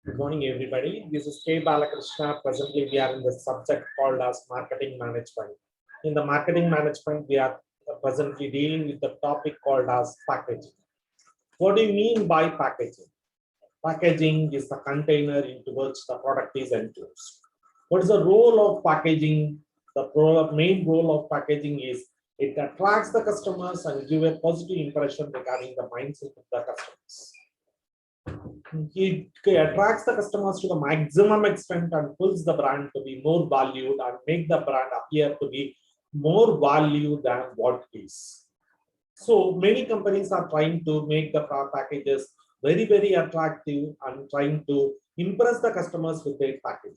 Good morning, everybody. This is K. Balakrishna. Presently, we are in the subject called as marketing management. In the marketing management, we are presently dealing with the topic called as packaging. What do you mean by packaging? Packaging is the container into which the product is enclosed. What is the role of packaging? The main role of packaging is it attracts the customers and give a positive impression regarding the mindset of the customers. It attracts the customers to the maximum extent and pulls the brand to be more valued and make the brand appear to be more value than what it is. So many companies are trying to make the packages very, very attractive and trying to impress the customers with their packaging.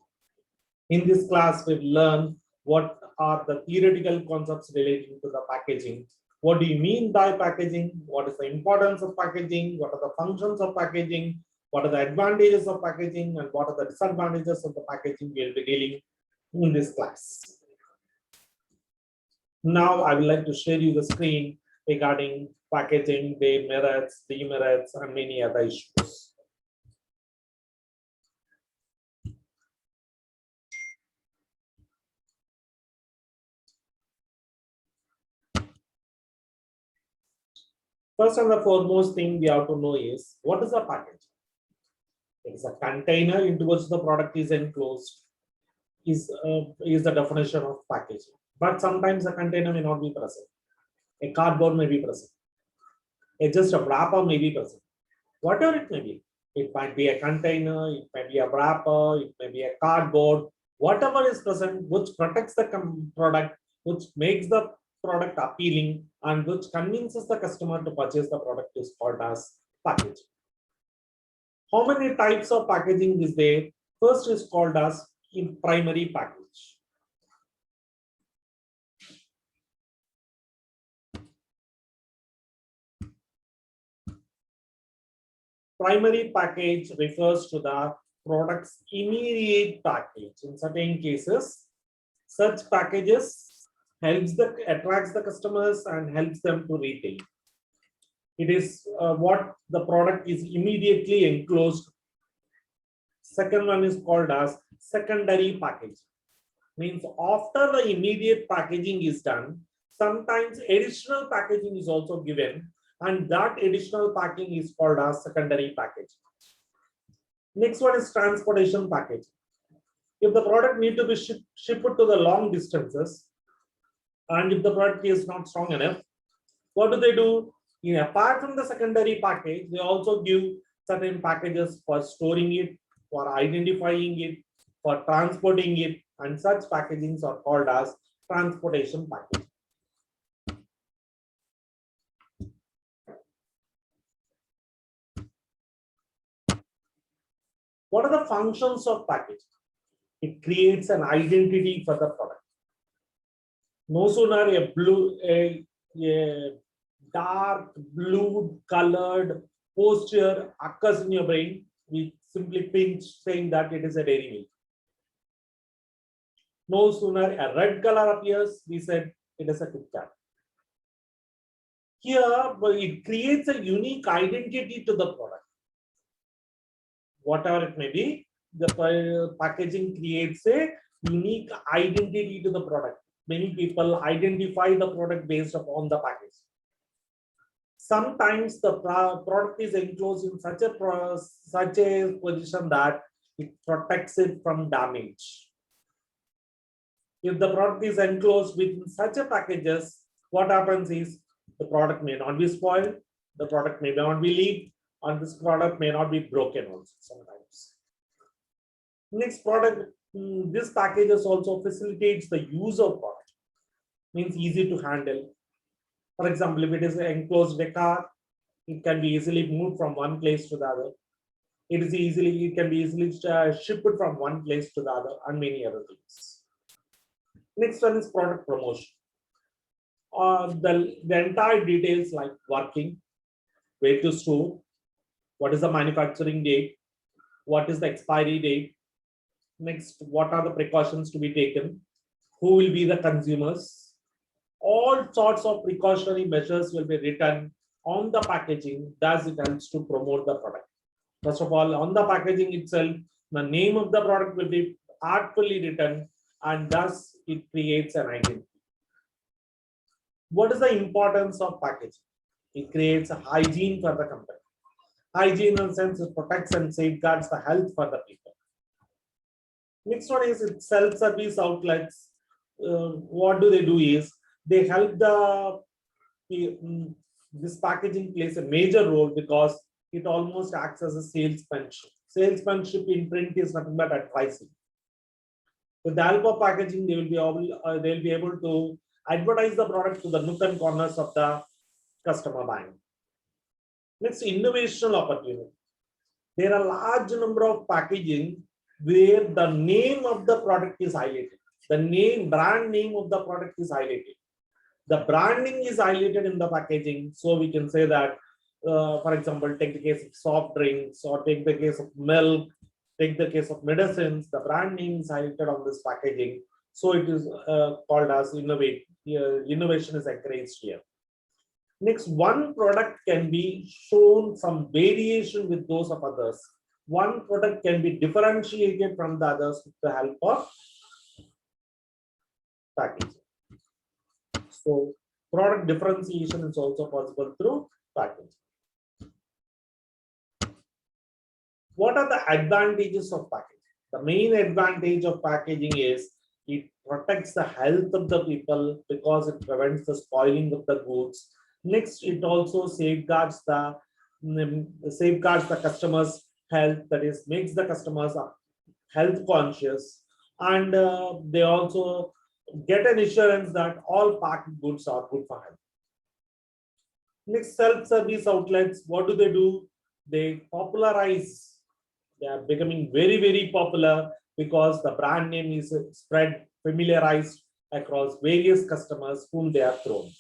In this class, we've learned what are the theoretical concepts relating to the packaging. What do you mean by packaging? What is the importance of packaging? What are the functions of packaging? What are the advantages of packaging and what are the disadvantages of the packaging we'll be dealing in this class. Now I would like to share you the screen regarding packaging, their merits, demerits, and many other issues. First and the foremost thing we have to know is what is a package? It is a container into which the product is enclosed. Is the definition of packaging. But sometimes a container may not be present. A cardboard may be present. Just a wrapper may be present. Whatever it may be. It might be a container, it may be a wrapper, it may be a cardboard. Whatever is present, which protects the product, which makes the product appealing, and which convinces the customer to purchase the product is called as packaging. How many types of packaging is there? First is called as primary package. Primary package refers to the product's immediate package. In certain cases, such packages attracts the customers and helps them to retain. It is what the product is immediately enclosed. Second one is called as secondary package. Means after the immediate packaging is done, sometimes additional packaging is also given, and that additional packaging is called as secondary package. Next one is transportation package. If the product need to be shipped to the long distances, and if the product is not strong enough, what do? Apart from the secondary package, they also give certain packages for storing it, for identifying it, for transporting it, and such packagings are called as transportation package. What are the functions of package? It creates an identity for the product. No sooner a dark blue colored posture occurs in your brain, we simply pinch saying that it is a dairy milk. No sooner a red color appears, we said it is a KitKat. Here, it creates a unique identity to the product. Whatever it may be, the packaging creates a unique identity to the product. Many people identify the product based upon the package. Sometimes the product is enclosed in such a position that it protects it from damage. If the product is enclosed within such a packages, what happens is the product may not be spoiled, the product may not be leaked, and this product may not be broken also sometimes. Next product, this packages also facilitates the use of product. Means easy to handle. For example, if it is enclosed in a car, it can be easily moved from one place to the other. It can be easily shipped from one place to the other, and many other things. Next one is product promotion. The entire details like working, where to store, what is the manufacturing date, what is the expiry date, next, what are the precautions to be taken, who will be the consumers. All sorts of precautionary measures will be written on the packaging, thus it helps to promote the product. First of all, on the packaging itself, the name of the product will be artfully written, and thus it creates an identity. What is the importance of packaging? It creates a hygiene for the company. Hygiene in the sense it protects and safeguards the health for the people. Next one is self-service outlets. What do they do is they help this packaging plays a major role because it almost acts as a salesmanship. Salesmanship in print is nothing but advising. With the help of packaging, they will be able to advertise the product to the nook and corners of the customer buying. Next, innovational opportunity. There are a large number of packaging where the name of the product is highlighted. The brand name of the product is highlighted. The branding is highlighted in the packaging. So we can say that, for example, take the case of soft drinks or take the case of milk, take the case of medicines, the brand name is highlighted on this packaging. So it is called as innovate. Innovation is encouraged here. Next, one product can be shown some variation with those of others. One product can be differentiated from the others with the help of packaging. So product differentiation is also possible through packaging. What are the advantages of packaging? The main advantage of packaging is it protects the health of the people because it prevents the spoiling of the goods. Next, it also safeguards the customers' health, that is, makes the customers health conscious, and they also get an assurance that all packed goods are good for health. Next, self-service outlets, what do? They popularize. They are becoming very, very popular because the brand name is spread, familiarized across various customers whom they have thrown.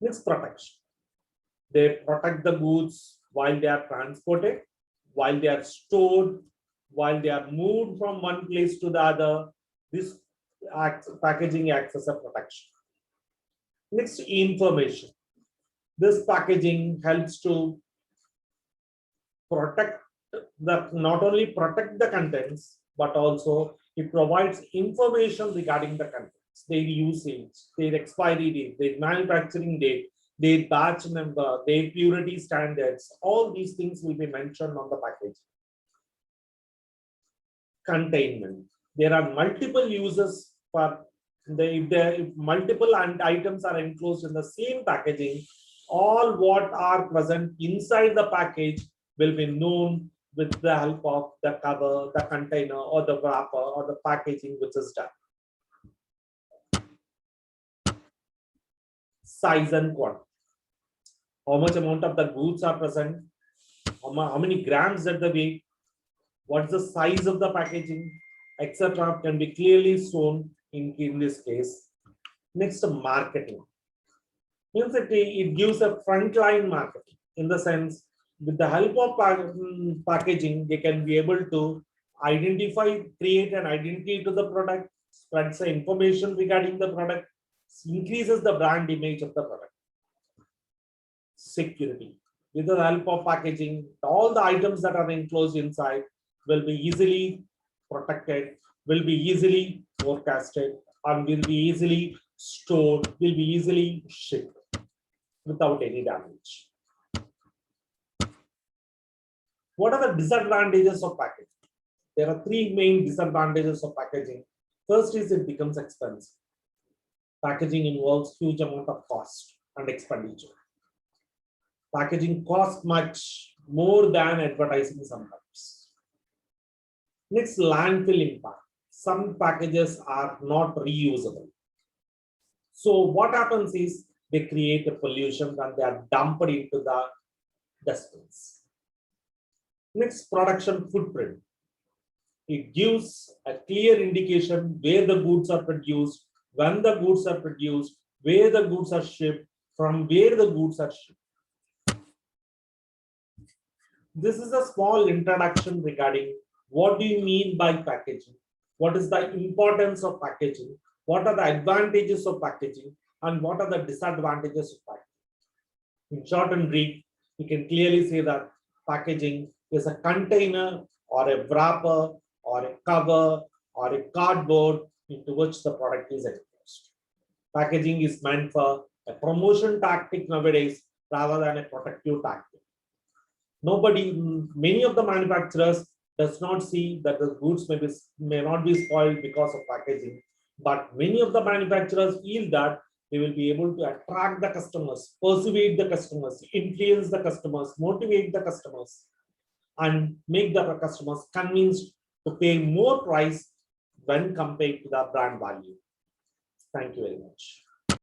Next, protection. They protect the goods while they are transported, while they are stored, while they are moved from one place to the other. This packaging acts as a protection. Next, information. This packaging helps to protect not only protect the contents, but also it provides information regarding the contents, their usage, their expiry date, their manufacturing date, their batch number, their purity standards. All these things will be mentioned on the package. Containment. There are multiple uses for if multiple items are enclosed in the same packaging, all what are present inside the package will be known with the help of the cover, the container, or the wrapper, or the packaging which is done. Size and quantity. How much amount of the goods are present? How many grams at the weight? What's the size of the packaging, etc. can be clearly shown in this case. Next, marketing. Means it gives a frontline marketing in the sense with the help of packaging, they can be able to identify, create an identity to the product, spreads the information regarding the product, increases the brand image of the product. Security. With the help of packaging, all the items that are enclosed inside will be easily protected, will be easily forecasted, and will be easily stored, will be easily shipped without any damage. What are the disadvantages of packaging? There are three main disadvantages of packaging. First is it becomes expensive. Packaging involves huge amount of cost and expenditure. Packaging costs much more than advertising sometimes. Next, landfill impact. Some packages are not reusable. So what happens is they create a pollution and they are dumped into the dustbins. Next, production footprint. It gives a clear indication where the goods are produced, when the goods are produced, where the goods are shipped, from where the goods are shipped. This is a small introduction regarding what do you mean by packaging, what is the importance of packaging, what are the advantages of packaging, and what are the disadvantages of packaging. In short and brief, you can clearly say that packaging is a container or a wrapper or a cover or a cardboard into which the product is enclosed. Packaging is meant for a promotion tactic nowadays rather than a protective tactic. Many of the manufacturers does not see that the goods may not be spoiled because of packaging, but many of the manufacturers feel that they will be able to attract the customers, persuade the customers, influence the customers, motivate the customers, and make the customers convinced to pay more price when compared to the brand value. Thank you very much.